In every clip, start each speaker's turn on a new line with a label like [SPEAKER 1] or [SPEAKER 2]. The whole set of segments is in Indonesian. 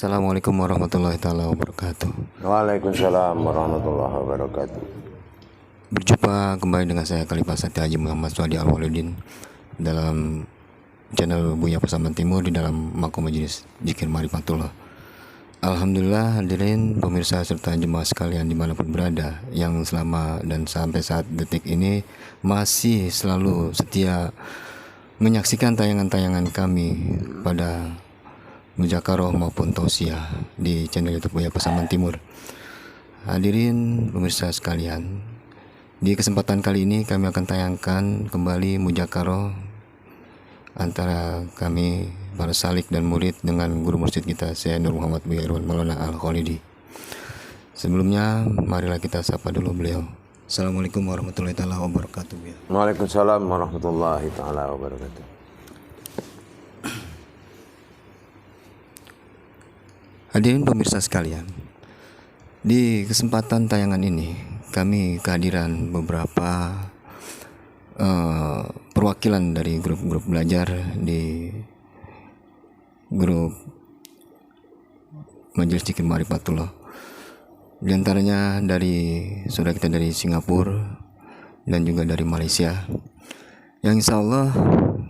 [SPEAKER 1] Assalamualaikum warahmatullahi taala wabarakatuh.
[SPEAKER 2] Waalaikumsalam warahmatullahi wabarakatuh.
[SPEAKER 1] Berjumpa kembali dengan saya Khalifah Sati Haji Muhammad Swadi Al-Walidin dalam channel Buya Pasaman Timur di dalam Makom Majelis Zikir Marifatullah. Alhamdulillah hadirin pemirsa serta jemaah sekalian dimanapun berada yang selama dan sampai saat detik ini masih selalu setia menyaksikan tayangan-tayangan kami pada Muzakaroh maupun Tausiah di channel YouTube Buya Pasaman Timur. Hadirin pemirsa sekalian, di kesempatan kali ini kami akan tayangkan kembali Muzakaroh antara kami para salik dan murid dengan guru mursyid kita Syekh Nur Muhammad Buya Irwan Maulana Al-Khalidi. Sebelumnya marilah kita sapa dulu beliau. Assalamualaikum warahmatullahi taala wabarakatuh.
[SPEAKER 2] Waalaikumsalam warahmatullahi taala wabarakatuh.
[SPEAKER 1] Hadirin pemirsa sekalian, di kesempatan tayangan ini kami kehadiran beberapa perwakilan dari grup-grup belajar di grup Majelis Zikir Marifatullah. Di antaranya dari saudara kita dari Singapura dan juga dari Malaysia, yang insya Allah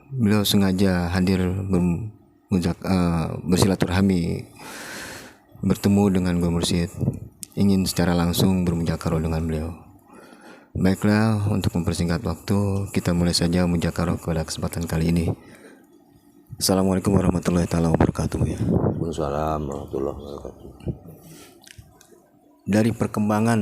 [SPEAKER 1] beliau sengaja hadir bersilaturahmi, bertemu dengan guru mursyid, ingin secara langsung bermujakarah dengan beliau. Baiklah, untuk mempersingkat waktu, kita mulai saja mujakarah pada kesempatan kali ini. Assalamualaikum warahmatullahi taala wabarakatuh.
[SPEAKER 2] Waalaikumsalam warahmatullahi wabarakatuh.
[SPEAKER 1] Dari perkembangan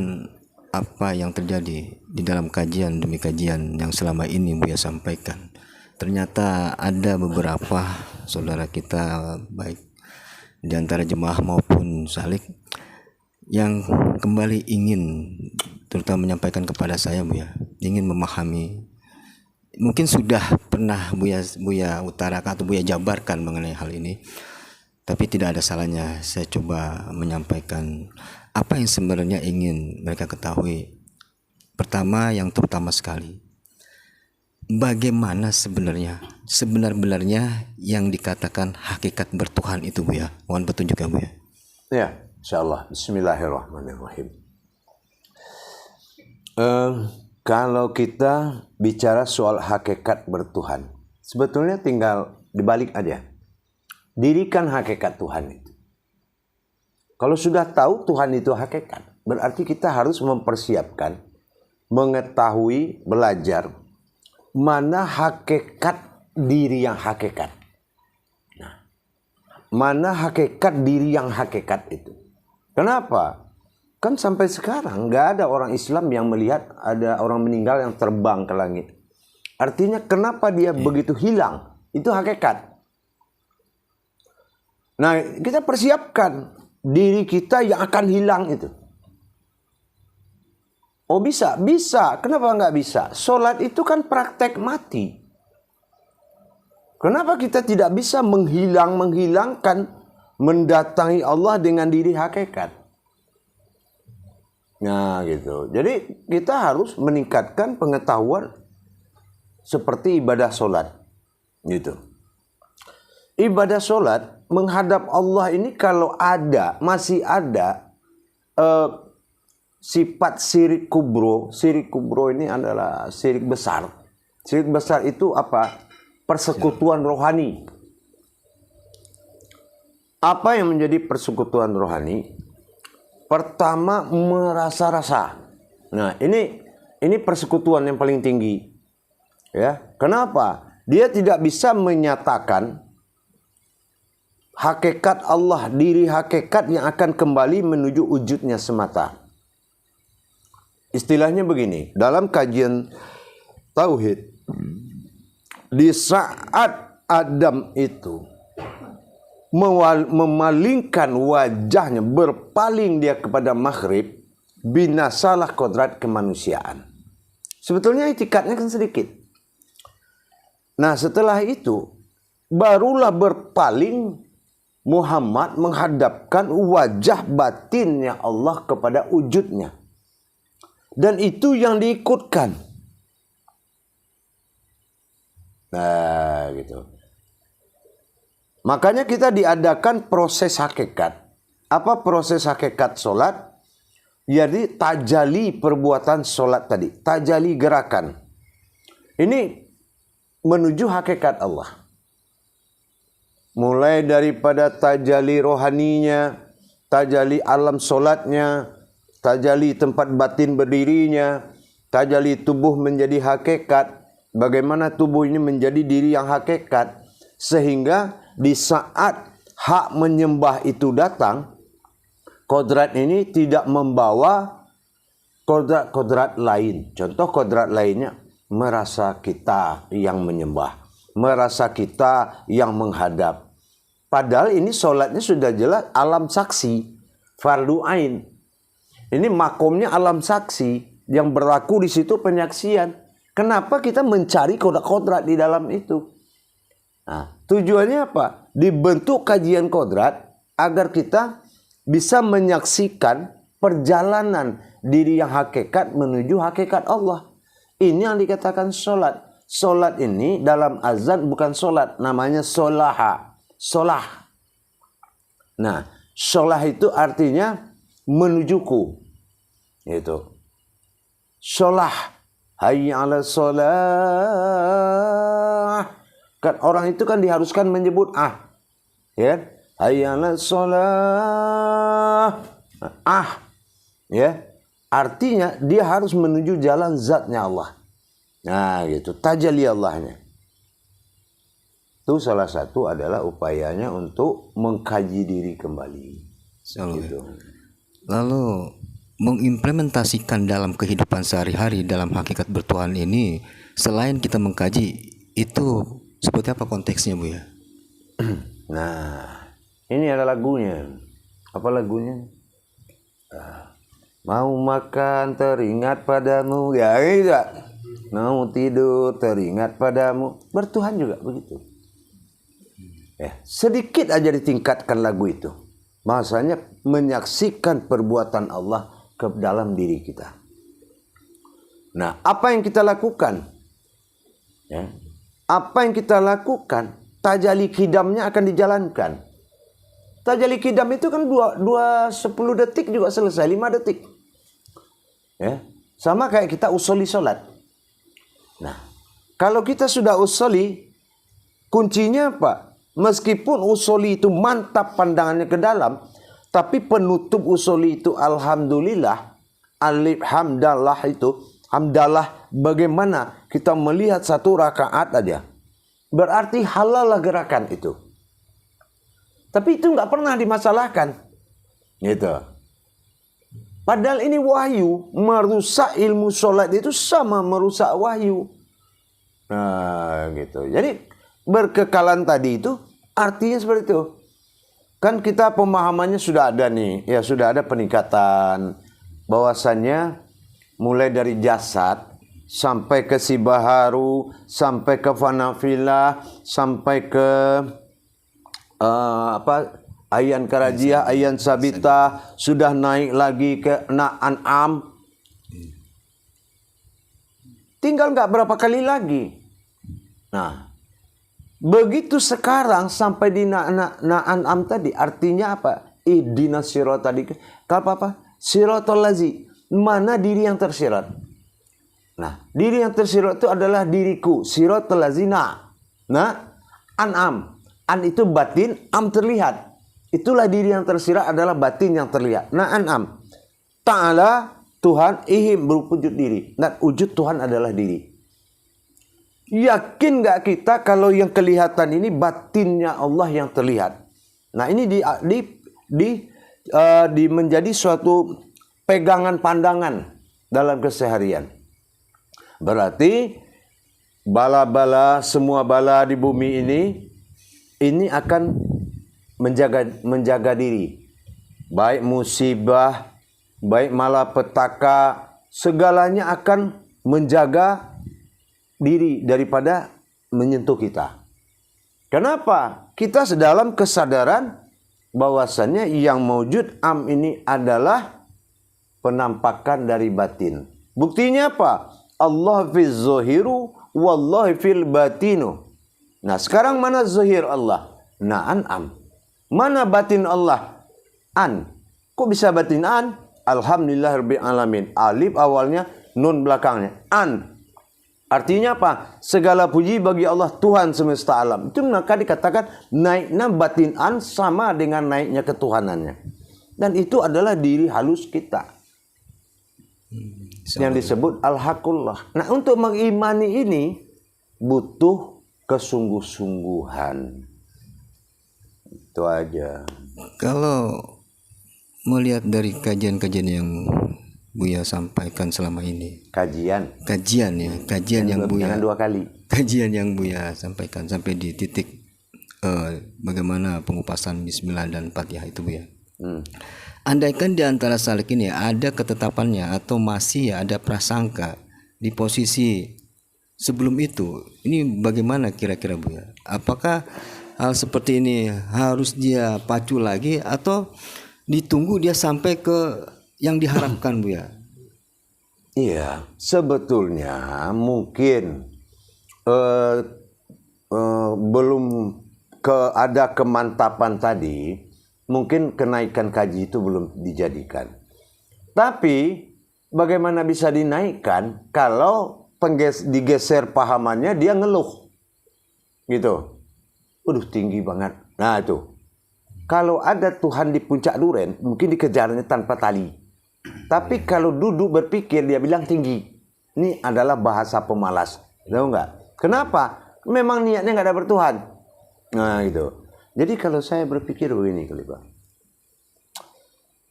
[SPEAKER 1] apa yang terjadi di dalam kajian demi kajian yang selama ini Buya sampaikan, ternyata ada beberapa saudara kita baik di antara jemaah maupun salik yang kembali ingin terutama menyampaikan kepada saya Buya, ingin memahami. Mungkin sudah pernah Buya utarakan atau Buya jabarkan mengenai hal ini, tapi tidak ada salahnya saya coba menyampaikan apa yang sebenarnya ingin mereka ketahui. Pertama, yang terutama sekali, bagaimana sebenarnya yang dikatakan hakikat bertuhan itu Buya. Mohon petunjuk ya Buya.
[SPEAKER 2] Ya, insyaallah. Bismillahirrahmanirrahim. Kalau kita bicara soal hakikat bertuhan, sebetulnya tinggal dibalik aja. Dirikan hakikat Tuhan itu. Kalau sudah tahu Tuhan itu hakikat, berarti kita harus mempersiapkan, mengetahui, belajar mana hakikat diri yang hakikat. Nah, mana hakikat diri yang hakikat itu? Kenapa? Kan sampai sekarang nggak ada orang Islam yang melihat ada orang meninggal yang terbang ke langit. Artinya kenapa dia begitu hilang? Itu hakikat. Nah, kita persiapkan diri kita yang akan hilang itu. Oh bisa, bisa. Kenapa nggak bisa? Sholat itu kan praktek mati. Kenapa kita tidak bisa menghilangkan, mendatangi Allah dengan diri hakikat? Nah gitu. Jadi kita harus meningkatkan pengetahuan seperti ibadah sholat. Gitu. Ibadah sholat menghadap Allah ini kalau masih ada sifat syirik kubro. Syirik kubro ini adalah syirik besar. Syirik besar itu apa? Persekutuan rohani. Apa yang menjadi persekutuan rohani? Pertama, merasa-rasa. Nah, ini persekutuan yang paling tinggi. Ya, kenapa? Dia tidak bisa menyatakan hakikat Allah, diri hakikat yang akan kembali menuju wujudnya semata. Istilahnya begini, dalam kajian tauhid, di saat Adam itu memalingkan wajahnya, berpaling dia kepada maghrib, binasalah kodrat kemanusiaan. Sebetulnya itikadnya kan sedikit. Nah setelah itu, barulah berpaling Muhammad menghadapkan wajah batinnya Allah kepada wujudnya. Dan itu yang diikutkan. Nah gitu. Makanya kita diadakan proses hakikat. Apa proses hakikat solat? Jadi tajali perbuatan solat tadi. Tajali gerakan. Ini menuju hakikat Allah. Mulai daripada tajali rohaninya, tajali alam solatnya, tajali tempat batin berdirinya, tajali tubuh menjadi hakikat. Bagaimana tubuh ini menjadi diri yang hakikat. Sehingga di saat hak menyembah itu datang, kodrat ini tidak membawa kodrat-kodrat lain. Contoh kodrat lainnya, merasa kita yang menyembah, merasa kita yang menghadap. Padahal ini solatnya sudah jelas alam saksi, fardu ain. Ini makomnya alam saksi, yang berlaku di situ penyaksian. Kenapa kita mencari kodrat-kodrat di dalam itu? Nah, tujuannya apa? Dibentuk kajian kodrat agar kita bisa menyaksikan perjalanan diri yang hakikat menuju hakikat Allah. Ini yang dikatakan solat. Solat ini dalam azan bukan solat, namanya solaha. Solah. Nah, solah itu artinya menujuku. Itu. Solah. Hayya 'ala sholah. Kan orang itu kan diharuskan menyebut ya. Hayya 'ala sholah. Ya. Artinya dia harus menuju jalan zatnya Allah. Nah, gitu. Tajalli Allahnya. Itu salah satu adalah upayanya untuk mengkaji diri kembali. Gitu.
[SPEAKER 1] Lalu mengimplementasikan dalam kehidupan sehari-hari dalam hakikat bertuhan ini, selain kita mengkaji, itu seperti apa konteksnya, Bu ya?
[SPEAKER 2] Nah, ini ada lagunya. Apa lagunya? Mau makan teringat padamu, ya tidak. Mau tidur teringat padamu. Bertuhan juga begitu. Sedikit aja ditingkatkan lagu itu. Masanya menyaksikan perbuatan Allah ke dalam diri kita. Nah, apa yang kita lakukan? Ya. Apa yang kita lakukan? Tajali kidamnya akan dijalankan. Tajali kidam itu kan 10 detik juga selesai, 5 detik. Ya. Sama kayak kita usoli sholat. Nah, kalau kita sudah usoli, kuncinya apa? Meskipun usoli itu mantap pandangannya ke dalam, tapi penutup usoli itu alhamdulillah, alif hamdalah itu, hamdalah bagaimana kita melihat satu rakaat aja. Berarti halal lah gerakan itu. Tapi itu nggak pernah dimasalahkan. Gitu. Padahal ini wahyu, merusak ilmu sholat itu sama merusak wahyu. Nah, gitu. Jadi berkekalan tadi itu artinya seperti itu. Kan kita pemahamannya sudah ada nih, ya sudah ada peningkatan bahwasannya mulai dari jasad sampai ke sibaharu, sampai ke fanafilah, sampai ke ayan karajiah, ayan sabita, sudah naik lagi ke an'am. Tinggal nggak berapa kali lagi. Nah, begitu sekarang sampai di na'an'am tadi, artinya apa? Ihdinas sirat tadi. Apa? Siratal lazi. Mana diri yang tersirat? Nah, diri yang tersirat itu adalah diriku. Siratal lazina. Nah, an'am. An itu batin, am terlihat. Itulah diri yang tersirat adalah batin yang terlihat. Na'an'am. Ta'ala Tuhan, ihim berwujud diri. Dan wujud Tuhan adalah diri. Yakin gak kita kalau yang kelihatan ini batinnya Allah yang terlihat? Nah, ini menjadi suatu pegangan pandangan dalam keseharian. Berarti bala-bala, semua bala di bumi ini akan menjaga diri. Baik musibah, baik malapetaka, segalanya akan menjaga diri daripada menyentuh kita. Kenapa? Kita sedalam kesadaran bahwasannya yang mewujud am ini adalah penampakan dari batin. Buktinya apa? Allah fil zahiru wallahi fil batinu. Nah, sekarang mana zahir Allah? Nah, an'am. Mana batin Allah? An. Kok bisa batin an? Alhamdulillahirabbil alamin. Alif awalnya, nun belakangnya. An. Artinya apa? Segala puji bagi Allah Tuhan semesta alam. Itu maka dikatakan naiknya batin an sama dengan naiknya ketuhanannya. Dan itu adalah diri halus kita. Yang disebut al-haqqullah. Nah, untuk mengimani ini butuh kesungguh-sungguhan. Itu aja.
[SPEAKER 1] Kalau melihat dari kajian-kajian yang Buya sampaikan selama ini, kajian yang Buya,
[SPEAKER 2] jangan 2 kali,
[SPEAKER 1] kajian yang Buya sampaikan sampai di titik bagaimana pengupasan Bismillah dan Fatihah itu Buya. Andaikan di antara salik ini ada ketetapannya atau masih ada prasangka di posisi sebelum itu, ini bagaimana kira-kira Buya? Apakah hal seperti ini harus dia pacu lagi atau ditunggu dia sampai ke yang diharapkan Buya?
[SPEAKER 2] Iya, sebetulnya mungkin belum ada kemantapan tadi, mungkin kenaikan kaji itu belum dijadikan. Tapi bagaimana bisa dinaikkan kalau digeser pahamannya dia ngeluh gitu, waduh tinggi banget. Nah itu, kalau ada Tuhan di puncak duren mungkin dikejarnya tanpa tali. Tapi kalau duduk berpikir dia bilang tinggi. Ini adalah bahasa pemalas, tahu nggak? Kenapa? Memang niatnya nggak ada bertuhan. Nah gitu. Jadi kalau saya berpikir begini kali Pak,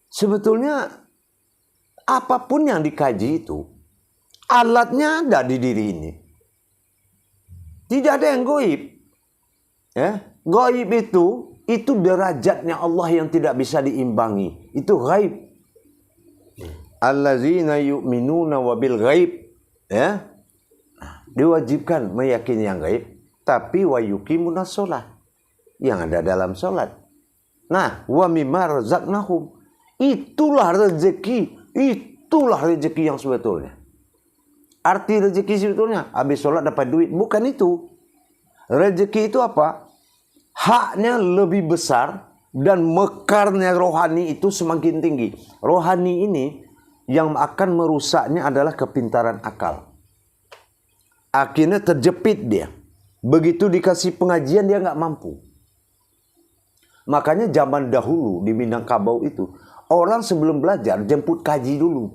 [SPEAKER 2] sebetulnya apapun yang dikaji itu alatnya ada di diri ini. Tidak ada yang goib. Ya, goib itu derajatnya Allah yang tidak bisa diimbangi. Itu gaib. Allazina yu'minuna wabil ghaib, ya, diwajibkan meyakini yang gaib, tapi wa yuqimunas shalah, yang ada dalam salat. Nah, wa mimma razaqnahum, itulah rezeki yang sebetulnya. Arti rezeki sebetulnya habis salat dapat duit, bukan itu. Rezeki itu apa? Haknya lebih besar dan mekarnya rohani itu semakin tinggi. Rohani ini yang akan merusaknya adalah kepintaran akal. Akhirnya terjepit dia. Begitu dikasih pengajian dia nggak mampu. Makanya zaman dahulu di Minangkabau itu, orang sebelum belajar jemput kaji dulu.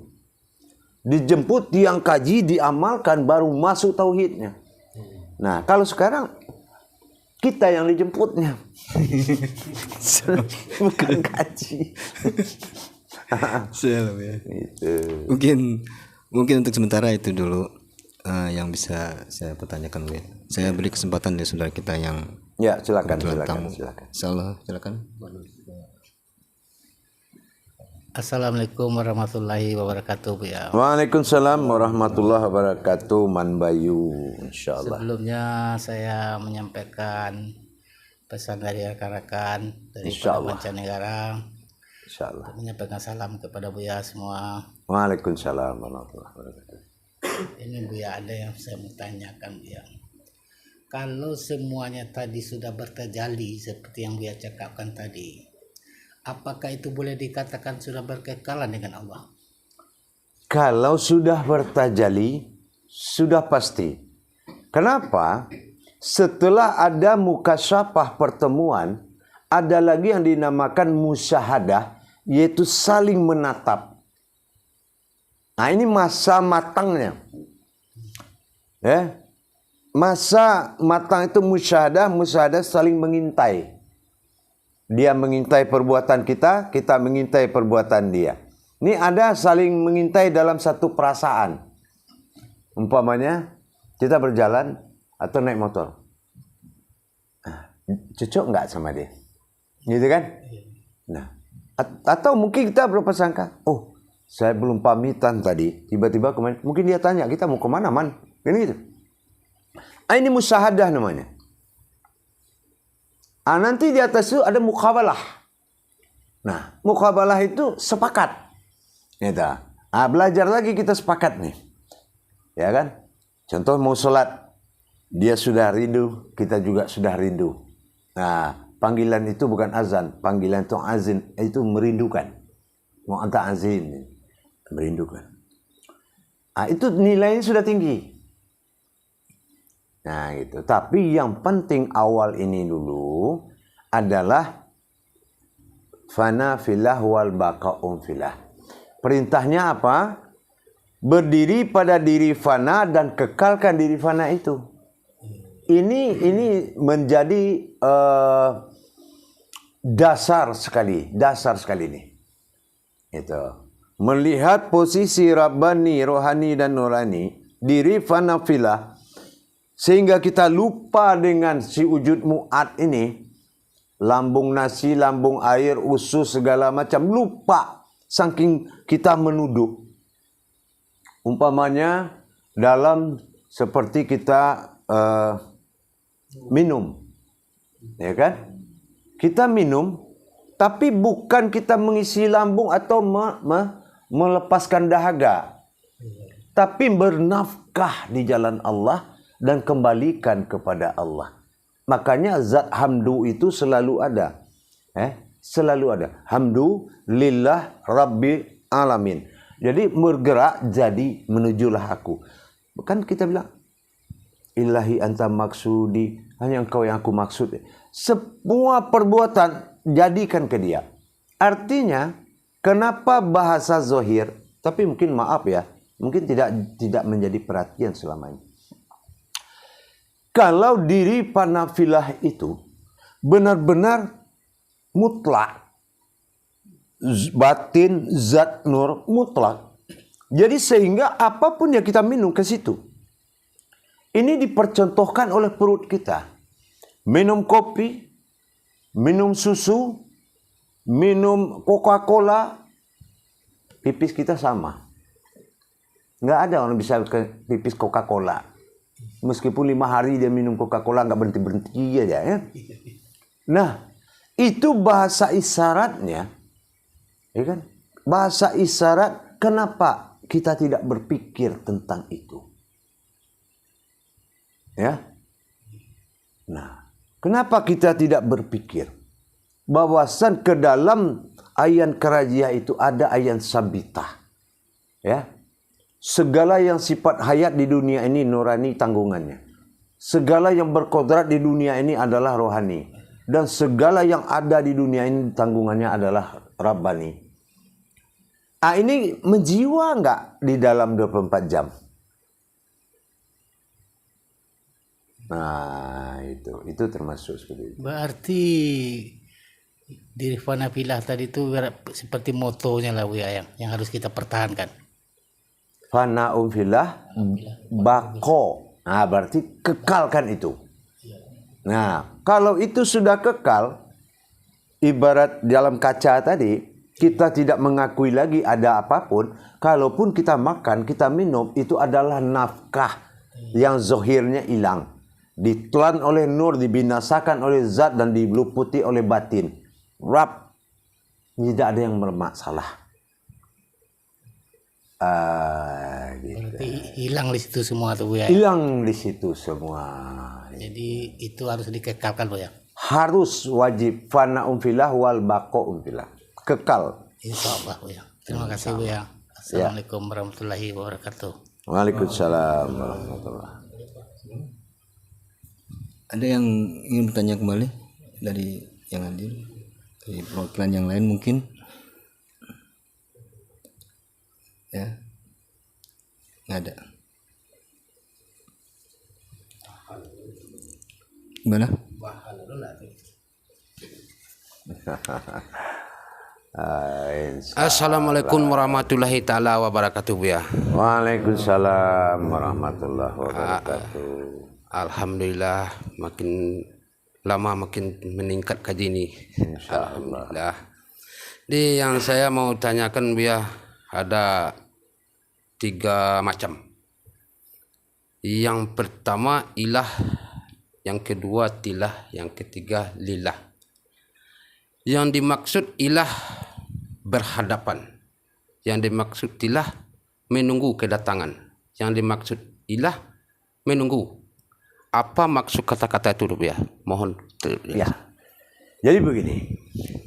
[SPEAKER 2] Dijemput tiang kaji, diamalkan, baru masuk tauhidnya. Nah kalau sekarang kita yang dijemputnya. Bukan kaji.
[SPEAKER 1] Ya. Mungkin untuk sementara itu dulu yang bisa saya pertanyakan Bu. Saya beri kesempatan dari saudara kita yang
[SPEAKER 2] silakan.
[SPEAKER 1] Silakan.
[SPEAKER 3] Assalamualaikum warahmatullahi wabarakatuh Bu ya.
[SPEAKER 2] Waalaikumsalam warahmatullahi wabarakatuh Man Bayu, insyaallah.
[SPEAKER 3] Sebelumnya saya menyampaikan pesan dari rekan-rekan dari mancanegara.
[SPEAKER 2] Insyaallah.
[SPEAKER 3] Menyampaikan salam kepada Buya semua.
[SPEAKER 2] Waalaikumsalam warahmatullahi wabarakatuh.
[SPEAKER 3] Ini Buya, ada yang saya mau tanyakan Buya. Kalau semuanya tadi sudah bertajalli seperti yang Buya cakapkan tadi, apakah itu boleh dikatakan sudah berkekalan dengan Allah?
[SPEAKER 2] Kalau sudah bertajalli, sudah pasti. Kenapa? Setelah ada mukasyafah pertemuan, ada lagi yang dinamakan musyahadah, yaitu saling menatap. Nah ini masa matangnya. Ya, masa matang itu musyahadah saling mengintai. Dia mengintai perbuatan kita, kita mengintai perbuatan dia. Ini ada saling mengintai dalam satu perasaan. Umpamanya kita berjalan atau naik motor. Cocok nggak sama dia? Gitu kan? Nah, atau mungkin kita berprasangka, oh saya belum pamitan tadi, tiba-tiba kemarin, mungkin dia tanya, kita mau kemana man? Ini gitu. Ini musyahadah namanya. Nanti di atas itu ada muqabalah. Nah, muqabalah itu sepakat. Gitu. Belajar lagi kita sepakat nih. Ya kan? Contoh mau sholat, dia sudah rindu, kita juga sudah rindu. Nah, Panggilan itu bukan azan, panggilan itu azin, itu merindukan. Mau anta azin, merindukan. Itu nilainya sudah tinggi. Nah gitu. Tapi yang penting awal ini dulu adalah fana filah wal baqa'um filah. Perintahnya apa? Berdiri pada diri fana dan kekalkan diri fana itu. Ini menjadi dasar sekali nih. Itu. Melihat posisi Rabbani, rohani dan nurani, diri fana filah, sehingga kita lupa dengan si wujud mu'ad ini, lambung nasi, lambung air, usus segala macam, lupa saking kita menuduh. Umpamanya dalam seperti kita minum, ya kan? Kita minum, tapi bukan kita mengisi lambung atau melepaskan dahaga, tapi bernafkah di jalan Allah dan kembalikan kepada Allah. Makanya zat hamdu itu selalu ada. Selalu ada. Hamdu lillah rabbil alamin. Jadi bergerak jadi menujulah aku. Kan kita bilang ilahi anta maksudi, hanya engkau yang aku maksud. Semua perbuatan jadikan ke dia. Artinya kenapa bahasa zohir, tapi mungkin maaf ya, mungkin tidak menjadi perhatian selama ini. Kalau diri panafilah itu benar-benar mutlak, batin, zat, nur, mutlak. Jadi sehingga apapun yang kita minum ke situ, ini dipercontohkan oleh perut kita. Minum kopi, minum susu, minum Coca-Cola, pipis kita sama. Nggak ada orang bisa pipis Coca-Cola. Meskipun 5 hari dia minum Coca-Cola nggak berhenti-berhenti aja ya. Nah, itu bahasa isyaratnya, ya kan? Bahasa isyarat, kenapa kita tidak berpikir tentang itu? Ya. Nah, kenapa kita tidak berpikir bahwasan ke dalam ayan karajiah itu ada ayan sabitah. Ya. Segala yang sifat hayat di dunia ini nurani tanggungannya. Segala yang berkodrat di dunia ini adalah rohani. Dan segala yang ada di dunia ini tanggungannya adalah Rabbani. Ini menjiwa enggak di dalam 24 jam? Nah, itu termasuk seperti itu.
[SPEAKER 3] Berarti diri fanafilah tadi itu seperti motonya lah Buya yang harus kita pertahankan.
[SPEAKER 2] Fana'um filah bako. Nah, berarti kekalkan itu. Nah, kalau itu sudah kekal, ibarat dalam kaca tadi, kita tidak mengakui lagi ada apapun. Kalaupun kita makan, kita minum, itu adalah nafkah yang zohirnya hilang. Ditelan oleh nur, dibinasakan oleh zat, dan diluputi oleh batin. Rab, tidak ada yang bermasalah. Gitu.
[SPEAKER 3] Berarti hilang di situ semua tuh Buya.
[SPEAKER 2] Hilang di situ semua.
[SPEAKER 3] Jadi itu harus dikekalkan Buya.
[SPEAKER 2] Harus wajib fana'um filah wal baqa'um filah. Kekal.
[SPEAKER 3] Insyaallah Buya. Terima kasih Buya. Assalamualaikum warahmatullahi wabarakatuh.
[SPEAKER 2] Waalaikumsalam warahmatullahi.
[SPEAKER 1] Ada yang ingin bertanya kembali dari yang hadir, dari perwakilan yang lain mungkin? Ya, nggak ada. Gimana?
[SPEAKER 4] Assalamualaikum warahmatullahi taala wabarakatuh Buya.
[SPEAKER 2] Waalaikumsalam warahmatullahi wabarakatuh.
[SPEAKER 4] Alhamdulillah makin lama makin meningkat kaji ini. Alhamdulillah. Di yang saya mau tanyakan Buya, ada 3 macam. Yang pertama ilah, yang kedua tilah, yang ketiga lillah. Yang dimaksud ilah berhadapan, yang dimaksud tilah menunggu kedatangan, yang dimaksud ilah menunggu. Apa maksud kata-kata itu ya? Mohon.
[SPEAKER 2] Ya. Jadi begini,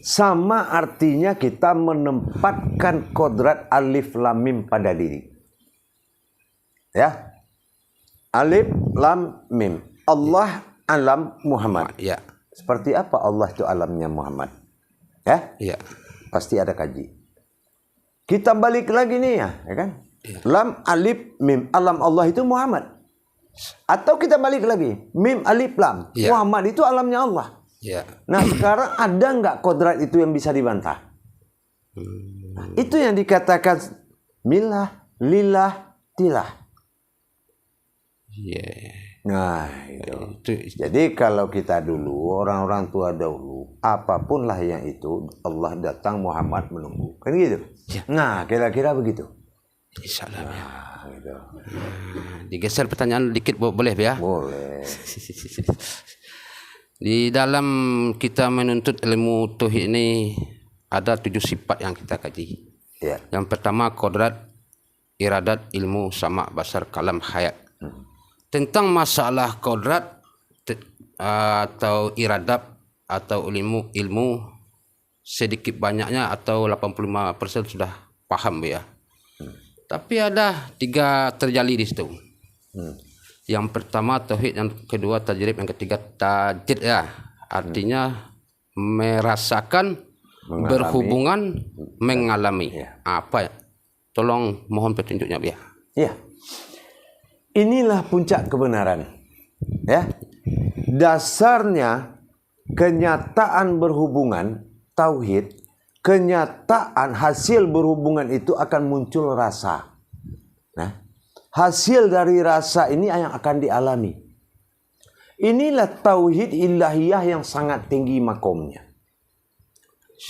[SPEAKER 2] sama artinya kita menempatkan kodrat alif lam mim pada diri. Ya, alif lam mim. Allah alam Muhammad.
[SPEAKER 4] Ya.
[SPEAKER 2] Seperti apa Allah itu alamnya Muhammad? Ya,
[SPEAKER 4] Ya.
[SPEAKER 2] pasti ada kaji. Kita balik lagi nih ya kan?
[SPEAKER 4] Ya.
[SPEAKER 2] Lam alif mim, alam Allah itu Muhammad. Atau kita balik lagi, mim alif lam,
[SPEAKER 4] Ya.
[SPEAKER 2] Muhammad itu alamnya Allah.
[SPEAKER 4] Ya.
[SPEAKER 2] Nah sekarang ada nggak kodrat itu yang bisa dibantah? Nah, itu yang dikatakan milah, lillah, tilah.
[SPEAKER 4] Ya.
[SPEAKER 2] Nah itu.
[SPEAKER 4] Itu
[SPEAKER 2] Jadi kalau kita dulu, orang-orang tua dahulu, apapun lah yang itu, Allah datang, Muhammad menunggu. Kan gitu?
[SPEAKER 4] Ya.
[SPEAKER 2] Nah kira-kira begitu.
[SPEAKER 4] insyaallah ya.
[SPEAKER 2] Nah, gitu.
[SPEAKER 4] Digeser pertanyaan dikit boleh ya?
[SPEAKER 2] Boleh.
[SPEAKER 4] Di dalam kita menuntut ilmu tauhid ini ada 7 sifat yang kita kaji.
[SPEAKER 2] Ya.
[SPEAKER 4] Yang pertama kodrat, iradat, ilmu, sama, basar, kalam, hayat. Tentang masalah kodrat atau iradat atau ilmu sedikit banyaknya atau 85% sudah paham ya. Tapi ada 3 terjali di situ. Yang pertama tauhid, yang kedua tajrib, yang ketiga tajdid ya. Artinya merasakan, berhubungan, mengalami.
[SPEAKER 2] Ya.
[SPEAKER 4] Apa ya? Tolong mohon petunjuknya ya.
[SPEAKER 2] Ya. Inilah puncak kebenaran. Ya. Dasarnya kenyataan berhubungan tauhid, kenyataan hasil berhubungan itu akan muncul rasa. Nah, hasil dari rasa ini yang akan dialami. Inilah tauhid ilahiyah yang sangat tinggi makomnya.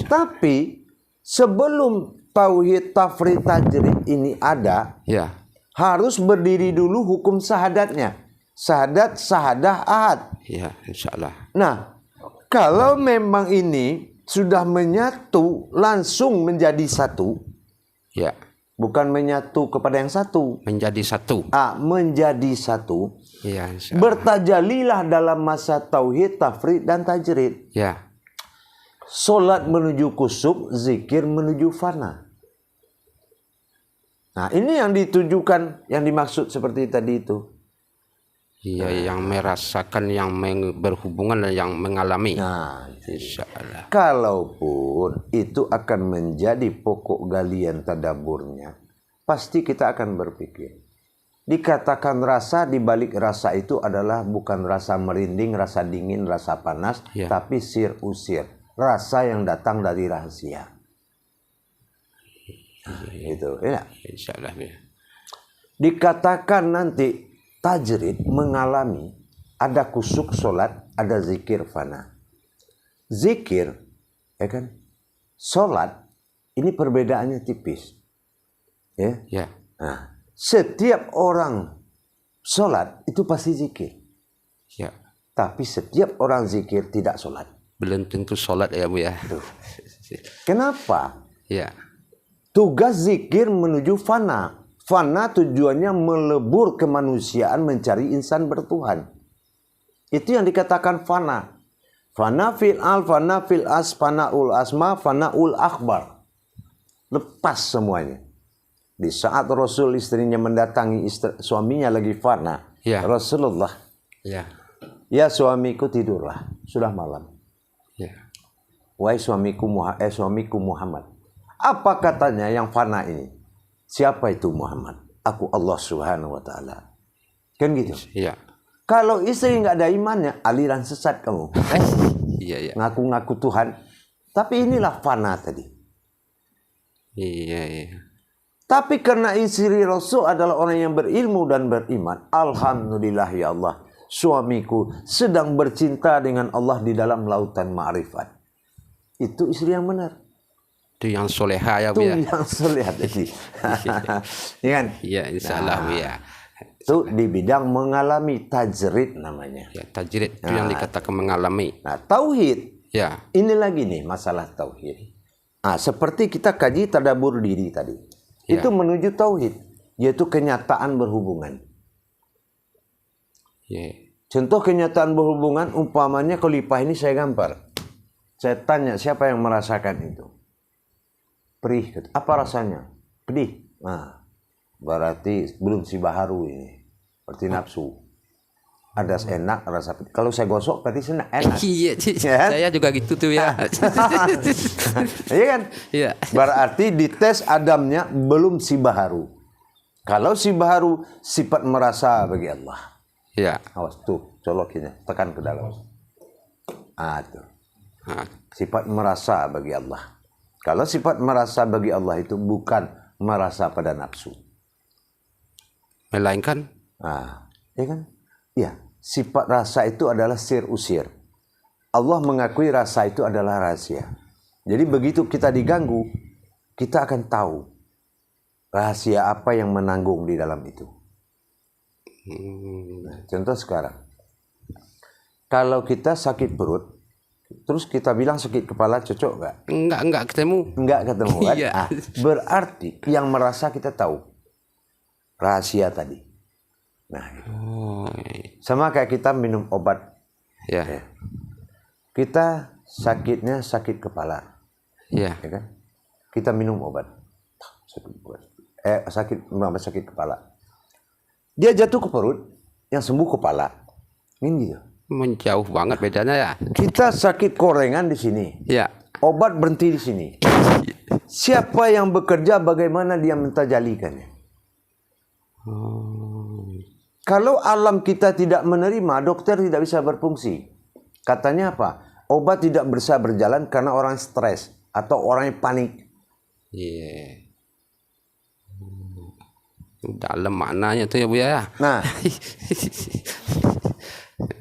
[SPEAKER 2] Tapi sebelum tauhid tafrid tajrid ini ada,
[SPEAKER 4] Ya.
[SPEAKER 2] harus berdiri dulu hukum syahadatnya. Syahadat, sahadah, ahad.
[SPEAKER 4] Ya, insyaallah.
[SPEAKER 2] Nah, kalau memang ini sudah menyatu langsung menjadi satu,
[SPEAKER 4] Ya.
[SPEAKER 2] bukan menyatu kepada yang satu,
[SPEAKER 4] Menjadi satu.
[SPEAKER 2] menjadi satu,
[SPEAKER 4] Ya, insyaallah.
[SPEAKER 2] bertajalilah dalam masa tauhid, tafrid, dan tajrid.
[SPEAKER 4] Ya.
[SPEAKER 2] Solat menuju kusuk, zikir menuju fana. Nah, ini yang ditujukan, yang dimaksud seperti tadi itu.
[SPEAKER 4] Iya, yang merasakan, yang berhubungan dan yang mengalami.
[SPEAKER 2] Nah,
[SPEAKER 4] Insyaallah.
[SPEAKER 2] kalaupun itu akan menjadi pokok galian tadaburnya, pasti kita akan berpikir. Dikatakan rasa, di balik rasa itu adalah bukan rasa merinding, rasa dingin, rasa panas,
[SPEAKER 4] Ya.
[SPEAKER 2] tapi sir usir. Rasa yang datang dari rahasia. Nah, itu, ya.
[SPEAKER 4] Insyaallah ya.
[SPEAKER 2] Dikatakan nanti tajrid mengalami ada kusuk solat, ada zikir fana. Zikir, ya kan? Solat ini perbedaannya tipis. Ya.
[SPEAKER 4] Ya.
[SPEAKER 2] Nah, setiap orang solat itu pasti zikir.
[SPEAKER 4] Ya.
[SPEAKER 2] Tapi setiap orang zikir tidak solat.
[SPEAKER 4] Belum tentu sholat ya Bu ya.
[SPEAKER 2] Kenapa?
[SPEAKER 4] Ya.
[SPEAKER 2] Tugas zikir menuju fana. Fana tujuannya melebur kemanusiaan mencari insan bertuhan. Itu yang dikatakan fana. Fana fil al, fana fil as, fana ul asma, fana ul akbar. Lepas semuanya. Di saat Rasul istrinya mendatangi suaminya lagi fana.
[SPEAKER 4] Ya.
[SPEAKER 2] Rasulullah,
[SPEAKER 4] Ya.
[SPEAKER 2] ya suamiku tidurlah, sudah malam.
[SPEAKER 4] Ya.
[SPEAKER 2] Wahai suamiku Muhammad. Apa katanya yang fana ini? Siapa itu Muhammad? Aku Allah Subhanahu wa taala. Kan gitu.
[SPEAKER 4] Ya.
[SPEAKER 2] Kalau istri nggak ada imannya, aliran sesat kamu.
[SPEAKER 4] Iya, iya.
[SPEAKER 2] Ngaku-ngaku Tuhan. Tapi inilah fana tadi.
[SPEAKER 4] Iya, iya.
[SPEAKER 2] Tapi karena istri Rasul adalah orang yang berilmu dan beriman, alhamdulillah ya Allah, suamiku sedang bercinta dengan Allah di dalam lautan ma'rifat. Itu istri yang benar.
[SPEAKER 4] Itu yang soleha ya Bu
[SPEAKER 2] Itu
[SPEAKER 4] ya.
[SPEAKER 2] yang sulit tadi. Ya kan?
[SPEAKER 4] Iya, insyaallah Bu ya.
[SPEAKER 2] Itu di bidang mengalami tajrid namanya.
[SPEAKER 4] Ya, tajrid itu yang dikatakan mengalami.
[SPEAKER 2] Nah, tauhid.
[SPEAKER 4] Ya.
[SPEAKER 2] Ini lagi nih masalah tauhid. Nah, seperti kita kaji tadabur diri tadi.
[SPEAKER 4] Ya.
[SPEAKER 2] Itu menuju tauhid, yaitu kenyataan berhubungan.
[SPEAKER 4] Ya.
[SPEAKER 2] Contoh kenyataan berhubungan, umpamanya kalau lipah ini saya gampar. Saya tanya, siapa yang merasakan itu? Perih. Apa rasanya? Pedih. Nah, berarti belum si baharu ini. Berarti nafsu. Ada enak, rasa pedih. Kalau saya gosok, berarti enak.
[SPEAKER 4] Iya,
[SPEAKER 2] Ya?
[SPEAKER 4] saya juga gitu tuh ya.
[SPEAKER 2] Iya kan?
[SPEAKER 4] Iya.
[SPEAKER 2] Berarti dites Adamnya belum si baharu. Kalau si baharu sifat merasa bagi Allah.
[SPEAKER 4] Iya.
[SPEAKER 2] Awas tuh, colokinnya, tekan ke dalam. Tuh.
[SPEAKER 4] Nah,
[SPEAKER 2] Sifat merasa bagi Allah. Kalau sifat merasa bagi Allah itu bukan merasa pada nafsu.
[SPEAKER 4] melainkan
[SPEAKER 2] Ya kan? Ya, sifat rasa itu adalah sir usir. Allah mengakui rasa itu adalah rahasia. Jadi begitu kita diganggu, kita akan tahu rahasia apa yang menanggung di dalam itu. Nah, contoh sekarang, kalau kita sakit perut, terus kita bilang sakit kepala, cocok nggak?
[SPEAKER 4] enggak ketemu.
[SPEAKER 2] Nggak ketemu kan?
[SPEAKER 4] Iya.
[SPEAKER 2] Berarti yang merasa kita tahu rahasia tadi. Nah, itu. Sama kayak kita minum obat.
[SPEAKER 4] Ya.
[SPEAKER 2] Kita sakitnya sakit kepala,
[SPEAKER 4] Ya.
[SPEAKER 2] ya kan? Kita minum obat. Sakit kepala. Dia jatuh ke perut, yang sembuh kepala. Ini gitu.
[SPEAKER 4] Menjauh banget bedanya ya.
[SPEAKER 2] Kita sakit korengan di sini.
[SPEAKER 4] Ya.
[SPEAKER 2] Obat berhenti di sini. Siapa yang bekerja, bagaimana dia mentajalikannya? Kalau alam kita tidak menerima, dokter tidak bisa berfungsi. Katanya apa? Obat tidak bisa berjalan karena orang stres atau orang yang panik.
[SPEAKER 4] Iya. Dalam maknanya tuh ya Bu ya.
[SPEAKER 2] Nah,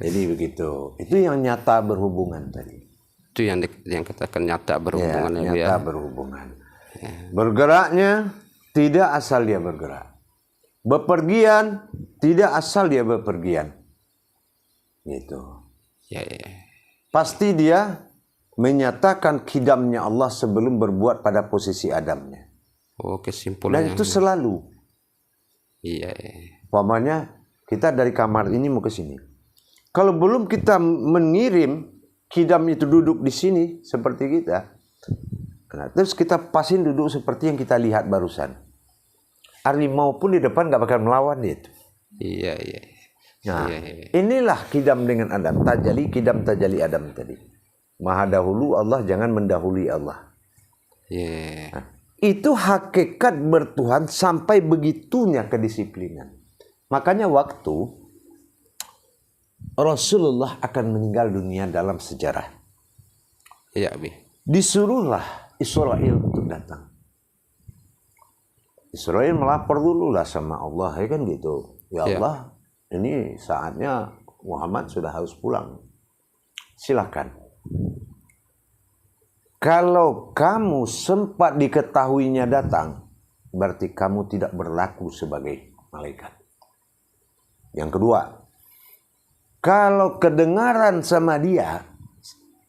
[SPEAKER 2] jadi begitu. Itu yang nyata berhubungan tadi.
[SPEAKER 4] Itu yang katakan nyata berhubungan ya Bu ya.
[SPEAKER 2] Nyata berhubungan. Bergeraknya tidak asal dia bergerak. Bepergian tidak asal dia bepergian. Gitu.
[SPEAKER 4] Ya.
[SPEAKER 2] Pasti dia menyatakan kidamnya Allah sebelum berbuat pada posisi Adamnya.
[SPEAKER 4] Oh, kesimpulannya.
[SPEAKER 2] Dan itu selalu.
[SPEAKER 4] Iya.
[SPEAKER 2] Umpamanya kita dari kamar ini mau ke sini. Kalau belum kita mengirim kidam itu duduk di sini seperti kita. Nah, terus kita pasin duduk seperti yang kita lihat barusan. Harimau pun di depan gak bakal melawan dia itu.
[SPEAKER 4] Iya.
[SPEAKER 2] Nah,
[SPEAKER 4] Iya.
[SPEAKER 2] inilah kidam dengan Adam. Kidam tajali Adam tadi. Maha dahulu Allah, jangan mendahului Allah.
[SPEAKER 4] Iya.
[SPEAKER 2] Nah, itu hakikat bertuhan sampai begitunya kedisiplinan. Makanya waktu Rasulullah akan meninggal dunia dalam sejarah,
[SPEAKER 4] Iya, Bi.
[SPEAKER 2] disuruhlah Israel untuk datang. Israel melapor dulu lah sama Allah, ya kan gitu. Ya Allah, ini saatnya Muhammad sudah harus pulang. Silakan. Kalau kamu sempat diketahuinya datang, berarti kamu tidak berlaku sebagai malaikat. Yang kedua, kalau kedengaran sama dia,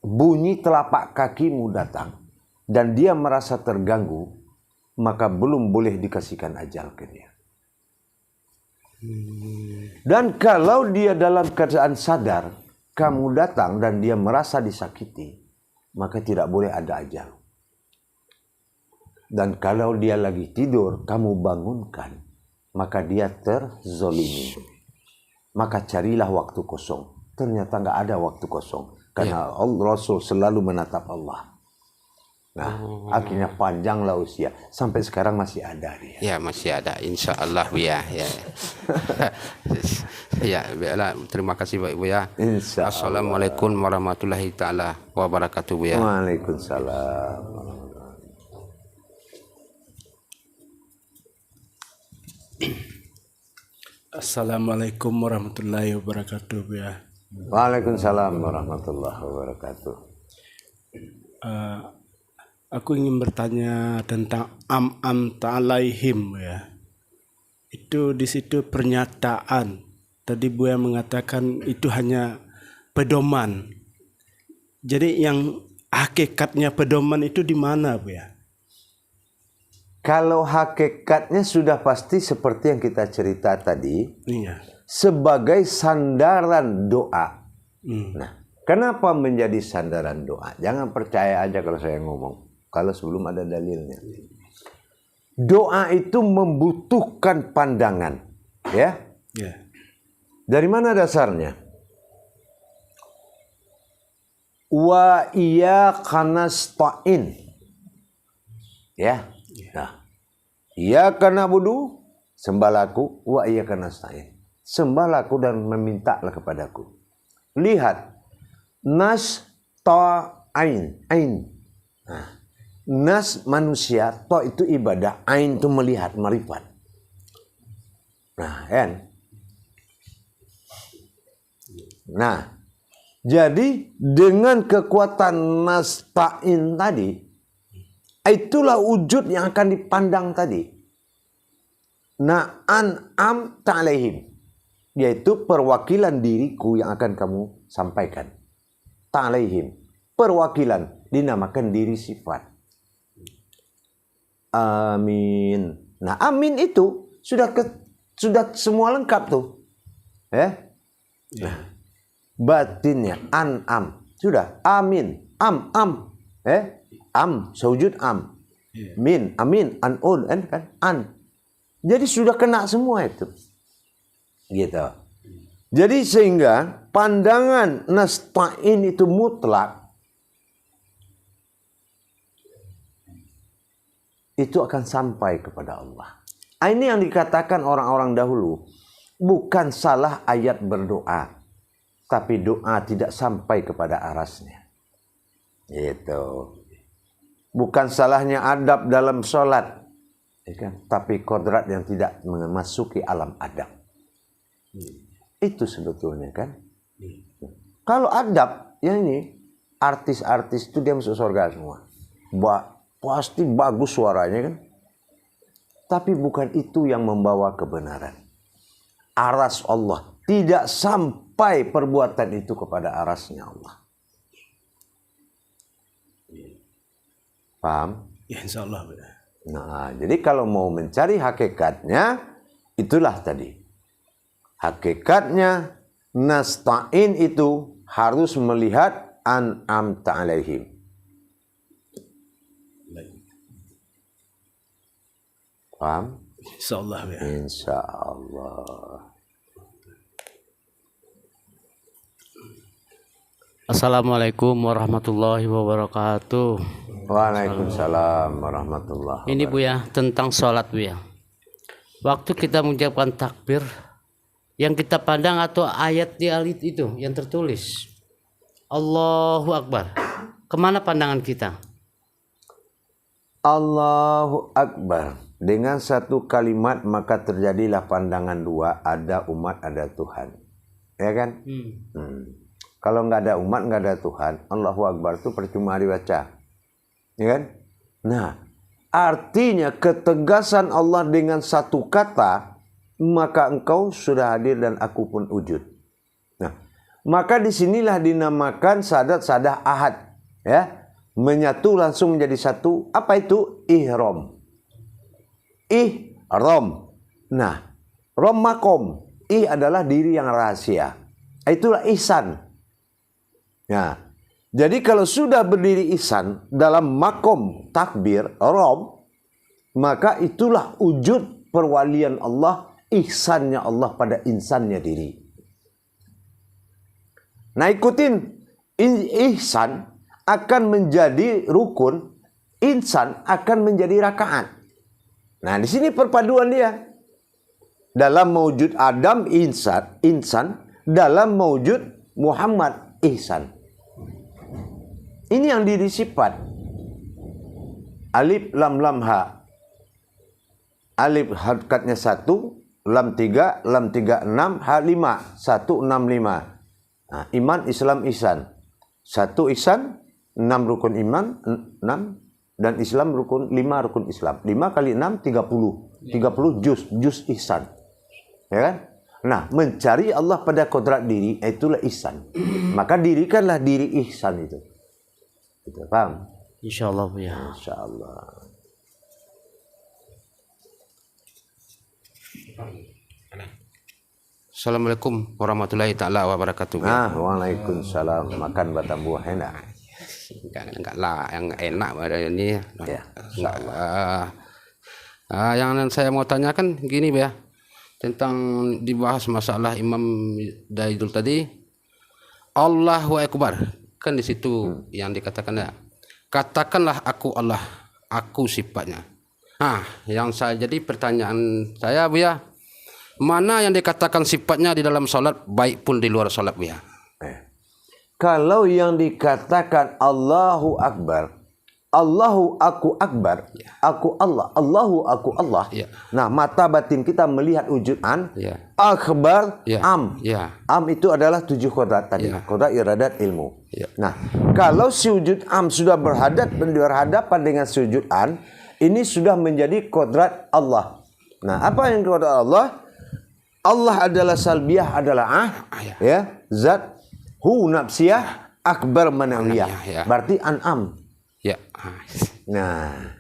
[SPEAKER 2] bunyi telapak kakimu datang, dan dia merasa terganggu, maka belum boleh dikasihkan ajal ke dia. Dan kalau dia dalam keadaan sadar, kamu datang dan dia merasa disakiti, maka tidak boleh ada ajal. Dan kalau dia lagi tidur, kamu bangunkan, maka dia terzolimi. Maka carilah waktu kosong. Ternyata nggak ada waktu kosong, karena Rasul selalu menatap Allah. Nah, akhirnya panjanglah usia. Sampai sekarang masih ada dia.
[SPEAKER 4] Ya, masih ada. Insya Allah Bu ya. Ya, baiklah. Terima kasih Pak Ibu ya.
[SPEAKER 2] Insya Allah.
[SPEAKER 4] Assalamualaikum warahmatullahi taala wabarakatuh Bu ya.
[SPEAKER 2] Waalaikumsalam.
[SPEAKER 5] Assalamualaikum warahmatullahi wabarakatuh ya.
[SPEAKER 2] Waalaikumsalam warahmatullahi wabarakatuh.
[SPEAKER 5] Aku ingin bertanya tentang am ta'alaihim ya. Itu di situ pernyataan. Tadi Buya mengatakan itu hanya pedoman. Jadi yang hakikatnya pedoman itu di mana Buya?
[SPEAKER 2] Kalau hakikatnya sudah pasti seperti yang kita cerita tadi,
[SPEAKER 5] Iya.
[SPEAKER 2] sebagai sandaran doa. Nah, Kenapa menjadi sandaran doa? Jangan percaya aja kalau saya ngomong, kalau sebelum ada dalilnya. Doa itu membutuhkan pandangan, ya.
[SPEAKER 5] Ya.
[SPEAKER 2] Dari mana dasarnya? Wa iyyaka nasta'in. Ya. Nah, iyyaka na'budu, sembahlah aku, wa iyyaka nasta'in. Sembahlah aku dan memintalah kepadaku. Lihat, nasta'in, ain. Nah, nas manusia, to itu ibadah, ain itu melihat, marifat. Nah, kan? Nah, jadi dengan kekuatan nasta'in tadi, itulah wujud yang akan dipandang tadi. Na'am ta'alaihim, yaitu perwakilan diriku yang akan kamu sampaikan. Ta'alaihim, perwakilan, dinamakan diri sifat. Amin. Nah, amin itu sudah semua lengkap tuh. Nah, batinnya an'am sudah amin, am, sewujud am, min, amin, an'un, kan, an. Jadi sudah kena semua itu, gitu. Jadi sehingga pandangan nasta'in itu mutlak, itu akan sampai kepada Allah. Ini yang dikatakan orang-orang dahulu, bukan salah ayat berdoa, tapi doa tidak sampai kepada arasnya. Itu. Bukan salahnya adab dalam sholat, ya kan? Tapi kodrat yang tidak memasuki alam adab. Itu sebetulnya kan. Kalau adab, ya ini artis-artis itu dia masuk surga semua. Pasti bagus suaranya kan. Tapi bukan itu yang membawa kebenaran. Aras Allah. Tidak sampai perbuatan itu kepada arasnya Allah. Paham?
[SPEAKER 5] Ya, insya Allah.
[SPEAKER 2] Nah, jadi kalau mau mencari hakikatnya, itulah tadi. Hakikatnya, nasta'in itu harus melihat an'amta alaihim. Paham?
[SPEAKER 5] Insya Allah. Ya.
[SPEAKER 2] Insya Allah.
[SPEAKER 4] Assalamualaikum warahmatullahi wabarakatuh.
[SPEAKER 2] Waalaikumsalam warahmatullahi wabarakatuh.
[SPEAKER 4] Ini Bu ya, tentang sholat Bu ya. Waktu kita mengucapkan takbir, yang kita pandang atau ayat di alit itu yang tertulis Allahu Akbar, kemana pandangan kita?
[SPEAKER 2] Allahu Akbar. Dengan satu kalimat maka terjadilah pandangan dua, ada umat, ada Tuhan. Ya kan? Kalau nggak ada umat, nggak ada Tuhan, Allahu Akbar itu percuma dibaca. Ya kan? Nah, artinya ketegasan Allah dengan satu kata, maka engkau sudah hadir dan aku pun wujud. Nah, maka disinilah dinamakan sadat ahad. Ya, menyatu langsung menjadi satu. Apa itu? Ihram. Ihram. Nah, rom makom. Adalah diri yang rahasia. Itulah ihsan. Nah, jadi kalau sudah berdiri ihsan dalam makom takbir, rom, maka itulah wujud perwalian Allah, ihsannya Allah pada insannya diri. Nah, ikutin ihsan akan menjadi rukun, insan akan menjadi rakaat. Nah, di sini perpaduan dia. Dalam mewujud Adam insan, dalam mewujud Muhammad ihsan. Ini yang diri sifat. Alif lam lam ha. Alif harokatnya 1, lam 3, lam 36, ha 5, 165. Nah, iman, Islam, ihsan. 1 ihsan, 6 rukun iman, 6 dan Islam rukun 5 rukun Islam. 5 kali 6 30. 30 juz ihsan. Ya kan? Nah, mencari Allah pada kodrat diri itulah ihsan. Maka dirikanlah diri ihsan itu. Gitu, paham?
[SPEAKER 4] Insyaallah Bu ya.
[SPEAKER 2] Insyaallah.
[SPEAKER 6] Assalamualaikum warahmatullahi taala wabarakatuh.
[SPEAKER 2] Nah, waalaikumsalam. Makan batang buah enak.
[SPEAKER 6] Enggak lah, yang enak pada ini.
[SPEAKER 2] Ya,
[SPEAKER 6] Yang saya mau tanyakan gini ya, tentang dibahas masalah Imam Daidul tadi, Allahu Akbar, kan di situ yang dikatakan ya, katakanlah aku Allah, aku sifatnya. Nah, yang saya jadi pertanyaan saya Bu ya, mana yang dikatakan sifatnya di dalam sholat baik pun di luar sholat Bu ya?
[SPEAKER 2] Kalau yang dikatakan Allahu Akbar, Allahu aku Akbar, aku Allah, Allahu aku Allah.
[SPEAKER 6] Ya.
[SPEAKER 2] Nah, mata batin kita melihat wujud an,
[SPEAKER 6] Ya.
[SPEAKER 2] Akbar,
[SPEAKER 6] Ya.
[SPEAKER 2] am.
[SPEAKER 6] Ya.
[SPEAKER 2] Am itu adalah 7 kodrat tadi.
[SPEAKER 6] Ya.
[SPEAKER 2] Kodrat iradat ilmu.
[SPEAKER 6] Ya.
[SPEAKER 2] Nah, kalau si wujud am sudah berhadapan dengan si wujud an, ini sudah menjadi kodrat Allah. Nah, apa yang kodrat Allah? Allah adalah salbiyah, adalah ya, zat, hu nafsiyah, akbar manawiyah.
[SPEAKER 6] Ya.
[SPEAKER 2] Berarti an'am.
[SPEAKER 6] Ya.
[SPEAKER 2] Nah,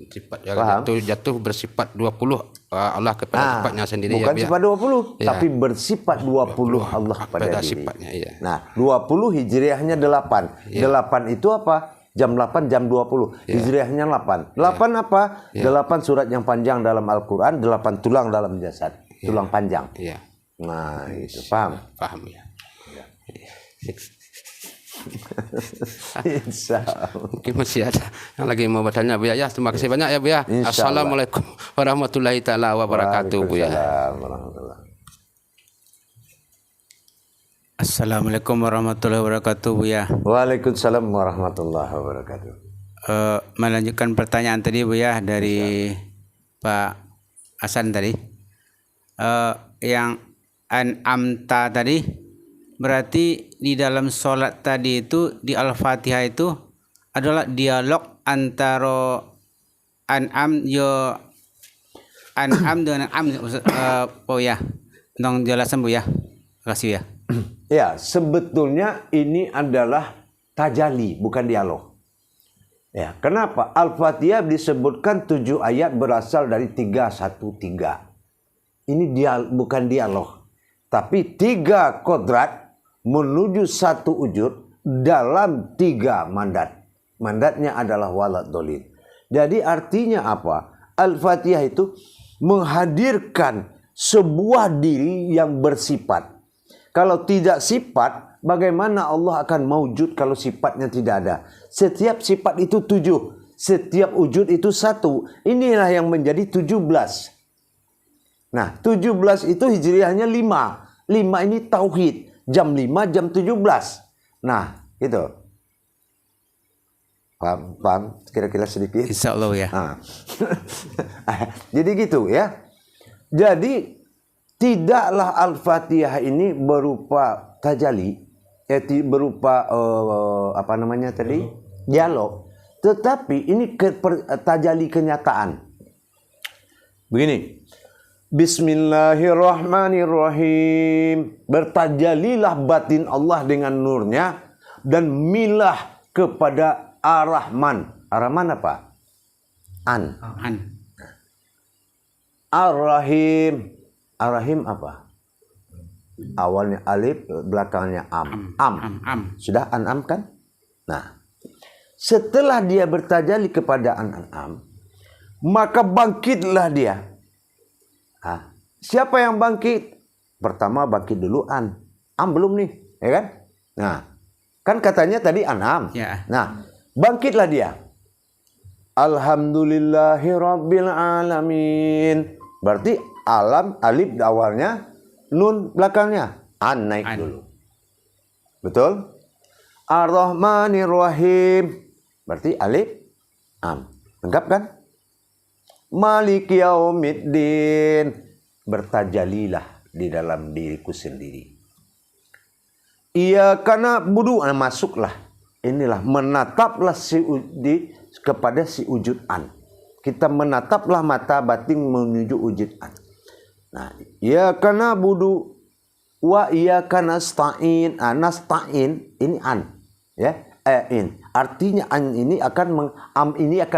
[SPEAKER 6] Sifat
[SPEAKER 2] Paham?
[SPEAKER 6] jatuh bersifat 20 Allah kepada sifatnya sendiri
[SPEAKER 2] bukan
[SPEAKER 6] ya,
[SPEAKER 2] sifat 20,
[SPEAKER 6] Ya.
[SPEAKER 2] tapi bersifat 20 Allah pada
[SPEAKER 6] pada
[SPEAKER 2] diri.
[SPEAKER 6] sifatnya, iya.
[SPEAKER 2] Nah, 20 hijriahnya 8.
[SPEAKER 6] Ya.
[SPEAKER 2] 8 itu apa? Jam 8, jam 20. Hijriahnya 8. 8 apa?
[SPEAKER 6] Ya.
[SPEAKER 2] 8 surat yang panjang dalam Al-Quran, 8 tulang dalam jasad. Tulang panjang.
[SPEAKER 6] Iya.
[SPEAKER 2] Nah, itu paham?
[SPEAKER 6] Paham ya.
[SPEAKER 2] Insya Allah.
[SPEAKER 6] Mungkin masih ada yang lagi mau bertanya Bu ya. Terima kasih banyak ya Bu ya.
[SPEAKER 2] Insya Allah.
[SPEAKER 6] Assalamualaikum warahmatullahi taala wabarakatuh Bu ya.
[SPEAKER 2] Waalaikumsalam warahmatullahi.
[SPEAKER 7] Assalamualaikum warahmatullahi wabarakatuh Bu ya.
[SPEAKER 2] Waalaikumsalam warahmatullahi wabarakatuh.
[SPEAKER 7] Melanjutkan pertanyaan tadi Bu ya dari Pak Hasan tadi. Yang an'amta tadi berarti di dalam sholat tadi itu di Al-Fatihah itu adalah dialog antara an'am dengan am Bu ya. Tolong jelasin Bu ya. Terima kasih ya.
[SPEAKER 2] Ya, sebetulnya ini adalah tajali, bukan dialog. Ya, kenapa? Al-Fatihah disebutkan 7 ayat berasal dari 313. Ini bukan dialog, tapi 3 kodrat menuju 1 wujud dalam 3 mandat. Mandatnya adalah walad dolin. Jadi artinya apa? Al-Fatihah itu menghadirkan sebuah diri yang bersifat. Kalau tidak sifat, bagaimana Allah akan mewujud kalau sifatnya tidak ada? Setiap sifat itu 7. Setiap wujud itu 1. Inilah yang menjadi 17. Nah, 17 itu hijriahnya 5. 5 ini tauhid. Jam 5, jam 17. Nah, gitu. Paham? Kira-kira sedikit?
[SPEAKER 7] Insya Allah ya.
[SPEAKER 2] Nah. Jadi gitu ya. Jadi tidaklah Al-Fatihah ini berupa tajali, berupa apa namanya tadi? Dialog. Tetapi ini tajali kenyataan. Begini. Bismillahirrahmanirrahim. Bertajalilah batin Allah dengan nurnya dan milah kepada Ar-Rahman. Ar-Rahman apa? An. Ar-Rahim. Ar-Rahim apa? Awalnya alif, belakangnya am. Sudah an-am kan? Nah, setelah dia bertajali kepada an-am, maka bangkitlah dia. Siapa yang bangkit? Pertama bangkit dulu an. Am belum nih, ya kan? Nah, kan katanya tadi an-am.
[SPEAKER 7] Ya.
[SPEAKER 2] Nah, bangkitlah dia. Alhamdulillahirabbil alamin. Berarti alam alif awalnya, nun belakangnya, an naik dulu. Betul? Ar-Rahmanir-Rahim. Berarti alif am. Lengkap kan? Maliki yaumiddin. Bertajalilah di dalam diriku sendiri. Iya karena budu masuklah. Inilah menataplah kepada si wujud an. Kita menataplah mata batin menuju wujud an. Nah, iya karena budu wa iya karena nasta'in. Nasta'in ini an, ya. In. Artinya an ini akan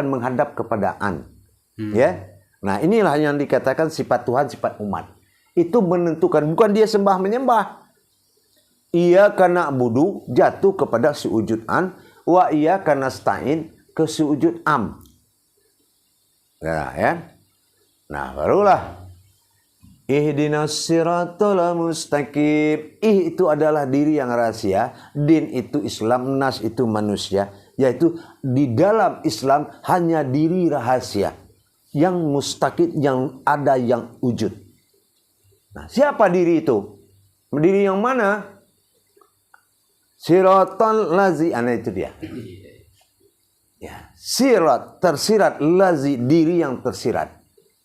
[SPEAKER 2] menghadap kepada an. Ya. Nah, inilah yang dikatakan sifat Tuhan, sifat umat. Itu menentukan, bukan dia sembah menyembah. Ia karena budu jatuh kepada sujud an, wa ia karena stain ke sujud am. Nah, ya. Nah, barulah ihdinas siratal mustaqim. Itu adalah diri yang rahasia, din itu Islam, nas itu manusia, yaitu di dalam Islam hanya diri rahasia yang mustaqim, yang ada, yang wujud. Nah, siapa diri itu? Diri yang mana? Siratal lazi, itu dia. Ya, sirat, tersirat, lazi, diri yang tersirat.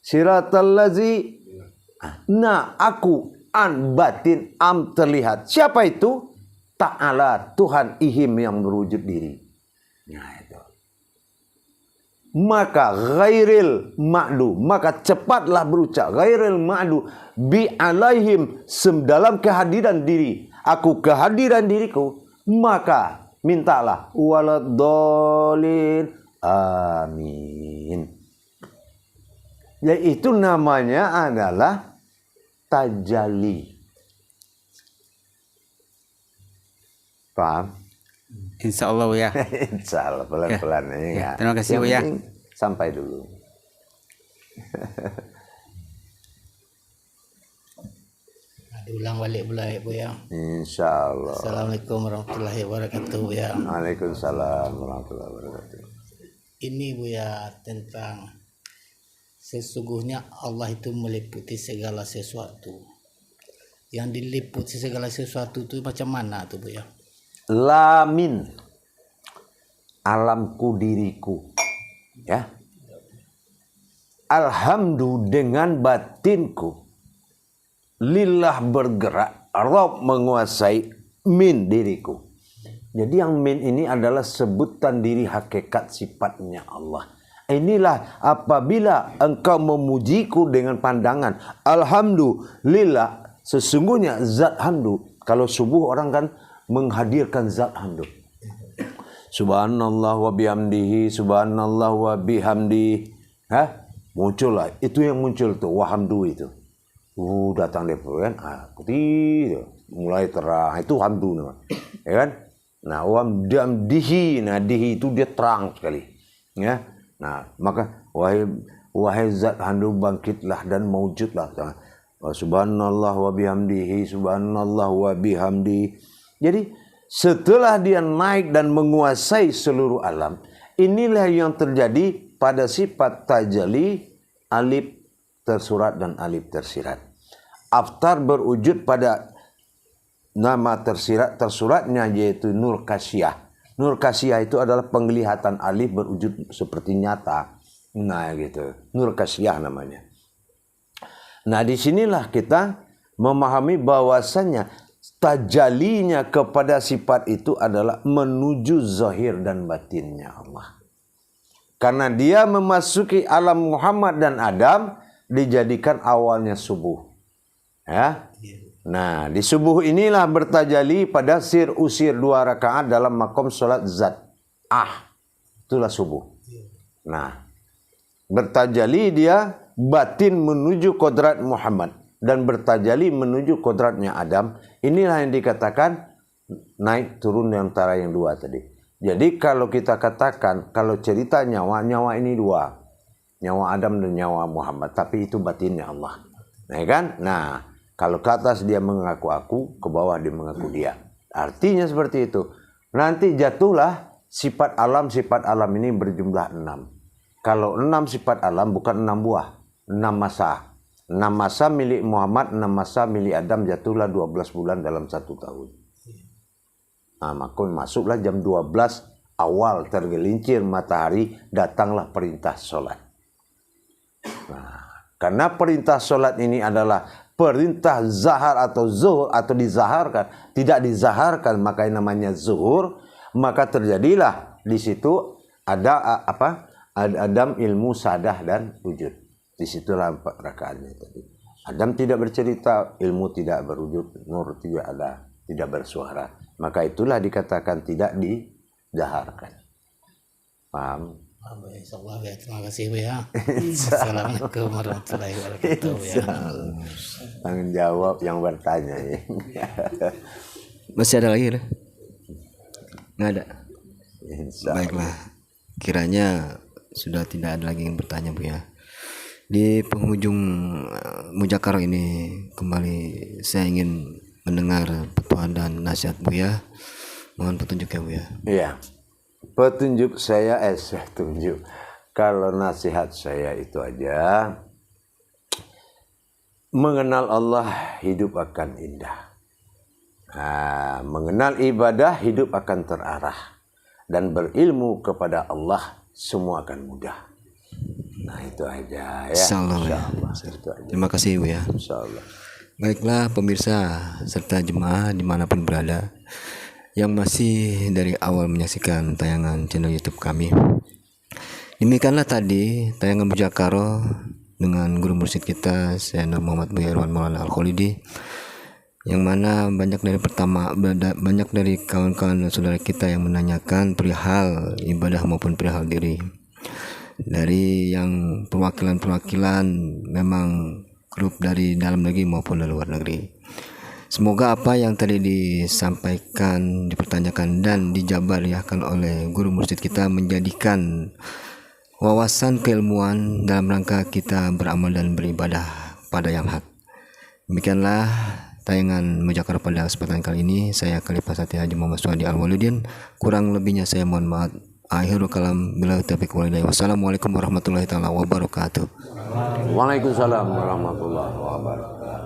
[SPEAKER 2] Siratal lazi, nah, aku, an, batin, am, terlihat. Siapa itu? Ta'ala, Tuhan ihim yang berwujud diri. Nah, itu. Maka ghairil ma'du, maka cepatlah berucap ghairil ma'du bi alaihim, dalam kehadiran diri. Aku kehadiran diriku, maka mintalah waladdallin, amin. Yaitu namanya adalah tajalli. Paham?
[SPEAKER 7] Insya Allah Buya.
[SPEAKER 2] Insya Allah pelan-pelan ya.
[SPEAKER 7] Terima kasih Buya.
[SPEAKER 2] Sampai dulu.
[SPEAKER 3] Diulang balik pula ya Bu ya.
[SPEAKER 2] Insya Allah.
[SPEAKER 3] Assalamualaikum warahmatullahi wabarakatuh Bu ya.
[SPEAKER 2] Waalaikumsalam warahmatullahi wabarakatuh.
[SPEAKER 3] Ini Bu ya tentang sesungguhnya Allah itu meliputi segala sesuatu. Yang diliputi segala sesuatu itu macam mana tuh Bu ya?
[SPEAKER 2] Lamin, alamku diriku, ya. Alhamdulillah dengan batinku. Lillah bergerak, Rabb menguasai, min diriku. Jadi yang min ini adalah sebutan diri hakikat sifatnya Allah. Inilah apabila engkau memujiku dengan pandangan alhamdulillah, sesungguhnya zat hamdu. Kalau subuh orang kan menghadirkan zat hamdu. Subhanallah wa bihamdihi, subhanallah wa bihamdihi. Muncullah, itu yang muncul tuh wahamdu itu. Datang dia kan, putih, mulai terang, itu hamdu namanya, ya kan? Nah, wamdihi, nah dihi itu dia terang sekali, ya. Nah, maka wahai zat hamdu bangkitlah dan mewujudlah. Subhanallah wa bihamdihi, subhanallah wa bihamdihi. Jadi setelah dia naik dan menguasai seluruh alam, inilah yang terjadi pada sifat tajalli, alif tersurat dan alif tersirat. Aftar berwujud pada nama tersuratnya yaitu Nur Kasiyah. Nur Kasiyah itu adalah penglihatan alif berwujud seperti nyata. Nah gitu, Nur Kasiyah namanya. Nah disinilah kita memahami bahwasannya tajalinya kepada sifat itu adalah menuju zahir dan batinnya Allah. Karena dia memasuki alam Muhammad dan Adam, dijadikan awalnya subuh. Ya. Nah, di subuh inilah bertajali pada sir usir 2 rakaat dalam makom sholat zat. Itulah subuh. Nah, bertajali dia batin menuju kodrat Muhammad dan bertajali menuju kodratnya Adam. Inilah yang dikatakan naik turun di antara yang dua tadi. Jadi kalau kita katakan, kalau cerita nyawa ini dua. Nyawa Adam dan nyawa Muhammad, tapi itu batinnya Allah. Nah, kan? Nah, kalau ke atas dia mengaku aku, ke bawah dia mengaku dia. Artinya seperti itu. Nanti jatuhlah sifat alam ini berjumlah 6. Kalau 6 sifat alam bukan 6 buah, 6 masa. 6 masa milik Muhammad, 6 masa milik Adam, jatuhlah 12 bulan dalam 1 tahun. Nah, maka masuklah jam 12 awal tergelincir matahari, datanglah perintah sholat. Nah, karena perintah sholat ini adalah perintah zahar atau zuhur atau dizaharkan, tidak dizaharkan maka namanya zuhur, maka terjadilah di situ ada Adam ilmu sadah dan wujud. Di situlah 4 rakaatnya tadi. Adam tidak bercerita, ilmu tidak berwujud, nur tidak ada, tidak bersuara. Maka itulah dikatakan tidak dizaharkan. Paham?
[SPEAKER 3] Insyaallah ya, terima kasih Bu ya. Assalamualaikum warahmatullahi wabarakatuh.
[SPEAKER 2] Tanggung jawab yang bertanya.
[SPEAKER 1] Masih ada lagi? Nggak ada.
[SPEAKER 2] Insya Allah.
[SPEAKER 1] Baiklah, kiranya sudah tidak ada lagi yang bertanya Bu ya. Di penghujung Mujakaro ini kembali saya ingin mendengar petuah dan nasihat Bu ya. Mohon petunjuk ya Bu ya.
[SPEAKER 2] Iya. Petunjuk saya tunjuk. Kalau nasihat saya itu aja, mengenal Allah hidup akan indah. Mengenal ibadah hidup akan terarah, dan berilmu kepada Allah semua akan mudah. Nah itu aja ya.
[SPEAKER 1] Insyaallah, ya.
[SPEAKER 2] Itu aja.
[SPEAKER 1] Terima kasih Bu ya.
[SPEAKER 2] Insyaallah.
[SPEAKER 1] Baiklah pemirsa serta jemaah dimanapun berada yang masih dari awal menyaksikan tayangan channel YouTube kami. Demikianlah tadi tayangan Mujakaro dengan guru mursyid kita Syekh Nur Muhammad Buya Irwan Maulana Al-Khalidi, yang mana banyak dari kawan-kawan dan saudara kita yang menanyakan perihal ibadah maupun perihal diri. Dari yang perwakilan memang grup dari dalam negeri maupun dari luar negeri. Semoga apa yang tadi disampaikan, dipertanyakan dan dijabarkan oleh guru mursyid kita menjadikan wawasan keilmuan dalam rangka kita beramal dan beribadah pada yang hak. Demikianlah tayangan Mujakaro pada kesempatan kali ini. Saya Khalifah Sati Haji Muhammad Suhadi Al-Walidin. Kurang lebihnya saya mohon maaf. Akhirul kalam billahi taufiq wal hidayah. Wassalamualaikum warahmatullahi taala wabarakatuh.
[SPEAKER 2] Waalaikumsalam warahmatullahi wabarakatuh.